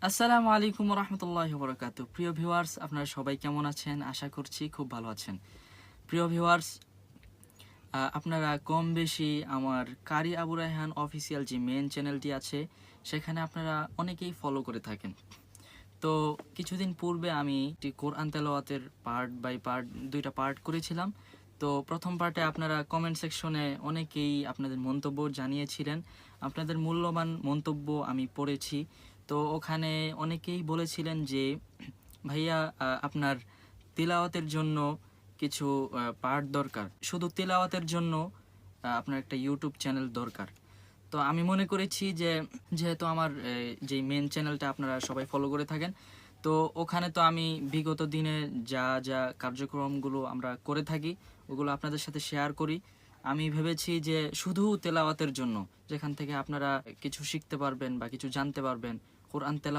আসসালামু আলাইকুম রহমতুল্লাহি বরকাতু। প্রিয় ভিউয়ার্স, আপনারা সবাই কেমন আছেন? আশা করছি খুব ভালো আছেন। প্রিয় ভিউয়ার্স, আপনারা কম বেশি আমার কারি আবু রায়হান অফিসিয়াল যে মেন চ্যানেলটি আছে সেখানে আপনারা অনেকেই ফলো করে থাকেন। তো কিছুদিন পূর্বে আমি একটি কোরআন তেলাওয়াতের পার্ট বাই পার্ট দুইটা পার্ট করেছিলাম। তো প্রথম পার্টে আপনারা কমেন্ট সেকশনে অনেকেই আপনাদের মন্তব্য জানিয়েছিলেন। আপনাদের মূল্যবান মন্তব্য আমি পড়েছি। তো ওখানে অনেকেই বলেছিলেন যে ভাইয়া, আপনার তিলাওয়াতের জন্য কিছু পার্ট দরকার, শুধু তিলাওয়াতের জন্য আপনার একটা ইউটিউব চ্যানেল দরকার। তো আমি মনে করেছি যে যেহেতু আমার যে মেন চ্যানেলটা আপনারা সবাই ফলো করে থাকেন, তো ওখানে তো আমি বিগত দিনে যা যা কার্যক্রমগুলো আমরা করে থাকি ওগুলো আপনাদের সাথে শেয়ার করি। আমি ভেবেছি যে শুধু তেলাওয়াতের জন্য, যেখান থেকে আপনারা কিছু শিখতে পারবেন বা কিছু জানতে পারবেন, কোরআন